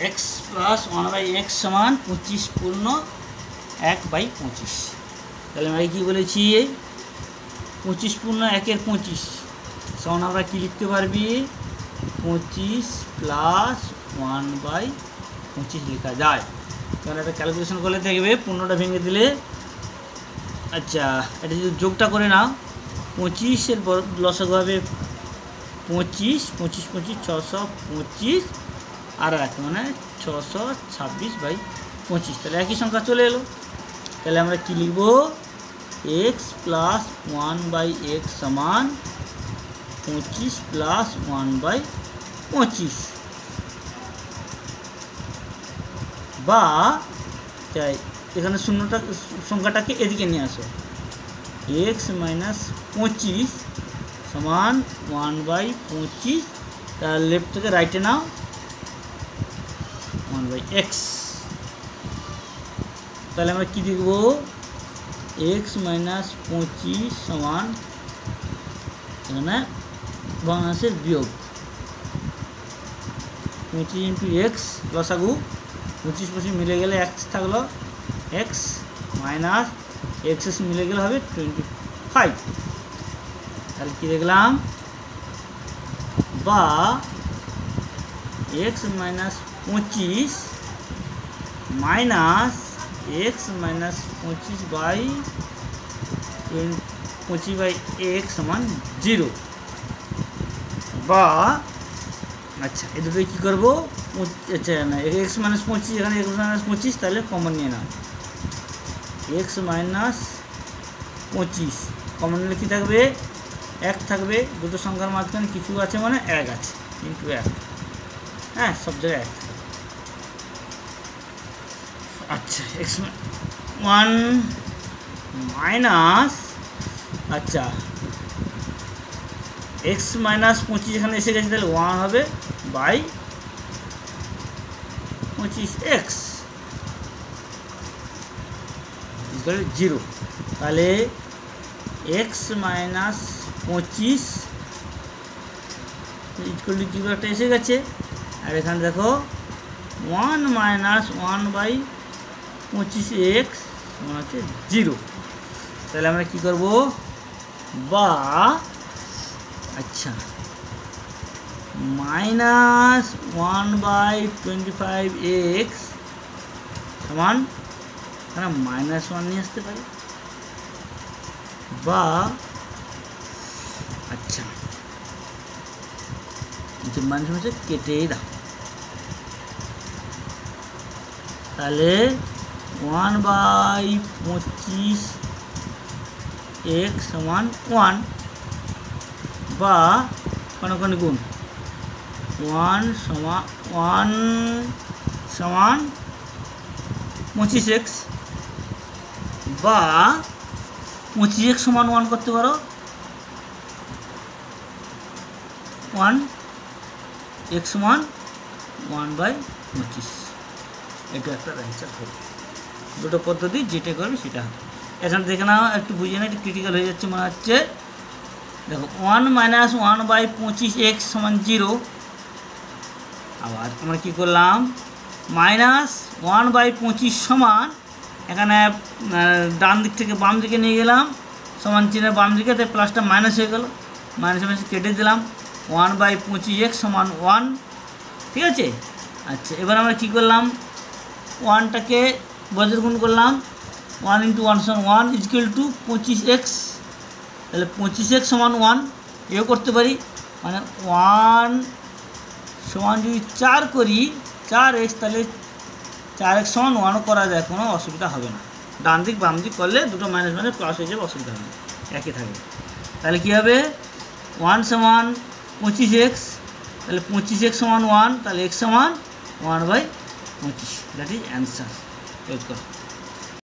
X plus 1/x समान 25 पूर्ण 1/25 তাহলে আমরা কি বলেছি 25 पूर्ण 1/25 সমান আমরা কি লিখতে পারবি 25 প্লাস 1/25 লেখা যায়। কারণ এটা ক্যালকুলেশন করলে থাকবে 15টা ভেঙে দিলে আচ্ছা এটা যদি যোগটা করে নাও 25 এর লসাগু হবে 25 25 25 625 আর এক মানে 626/25 তাহলে একই সংখ্যা চলে এলো। তাহলে আমরা কি লিখব x প্লাস 1/x সমান 25 প্লাস 1/25 বা তাই এখানে শূন্যটা সংখ্যাটাকে এদিকে নিয়ে আসো x মাইনাস 25 সমান 1/25 তার লেফট থেকে রাইটে নাও 1/x তাহলে আমরা কি লিখব x মাইনাস 25 সমান এখানে ভগ্নাংশের বিয়োগ 25 ইন্টু এক্স লসাগু 25 25 মিলে গেলে x থাকলো x মাইনাস x মিলে গেলে হবে 25 তাহলে কি দেখলাম বা x minus 25 minus x minus 25/x সমান 0 বা আচ্ছা এই দুটোই কী করবো আচ্ছা না x মাইনাস 25 এখানে x মাইনাস 25 তাহলে কমন নিয়ে নাও x মাইনাস 25 কমন নিলে কী থাকবে 1 থাকবে দুটো সংখ্যার মাঝখানে কিছু আছে মানে 1 আছে ইন্টু 1 হ্যাঁ সব জায়গায় 1 আচ্ছা x 1 মাইনাস আচ্ছা x মাইনাস 25 এখানে এসে গেছে তাহলে 1 হবে বাই 25x ইকুয়াল 0 তাহলে x মাইনাস 25 ইকুয়াল 0 একটা এসে গেছে আর এখানে দেখো 1 মাইনাস 1/25x সমান হচ্ছে 0 তাহলে আমরা কি করব বা আচ্ছা মাইনাস 1/25x সমান এখানে -1 নিয়ে আসতে পারি বা আচ্ছা মানুষ হচ্ছে কেটেই দাও তাহলে 1/25x সমান 1 বা কোন গুণ 1 সমান 25x বা 25x সমান 1 করতে পারো 1 x সমান 1/25 এটা একটা অ্যান্সার হবে দুটো পদ্ধতি যেটা করবে সেটা হবে। এখানে দেখে নাও একটু বুঝে না একটু ক্রিটিক্যাল হয়ে যাচ্ছে মনে হচ্ছে দেখো 1 মাইনাস 1/25x সমান 0 আবার আমরা কী করলাম মাইনাস 1/25 সমান এখানে ডান দিক থেকে বাম দিকে নিয়ে গেলাম সমান চিহ্নের বাম দিকে তাই প্লাসটা মাইনাস হয়ে গেল মাইনাস মাইনাস কেটে দিলাম 1/25x সমান 1 ঠিক আছে। আচ্ছা এবার আমরা কী করলাম 1টাকে বজ্রের গুণ করলাম 1 × 1 সমান 1 ইকুয়াল টু 25x তাহলে 25x সমান 1 এও করতে পারি মানে 1 সমান যদি 4 করি 4x তাহলে 4x সমান 1ও করা যায় কোনো অসুবিধা হবে না ডান দিক বাম দিক করলে দুটো মাইনাস মাইনাস প্লাস হয়ে যাবে অসুবিধা হবে না একই থাকবে তাহলে কী হবে 1 সমান 25x তাহলে 25x সমান 1 তাহলে x সমান 1/25 দ্যাট ইজ অ্যান্সার ইউজ করো।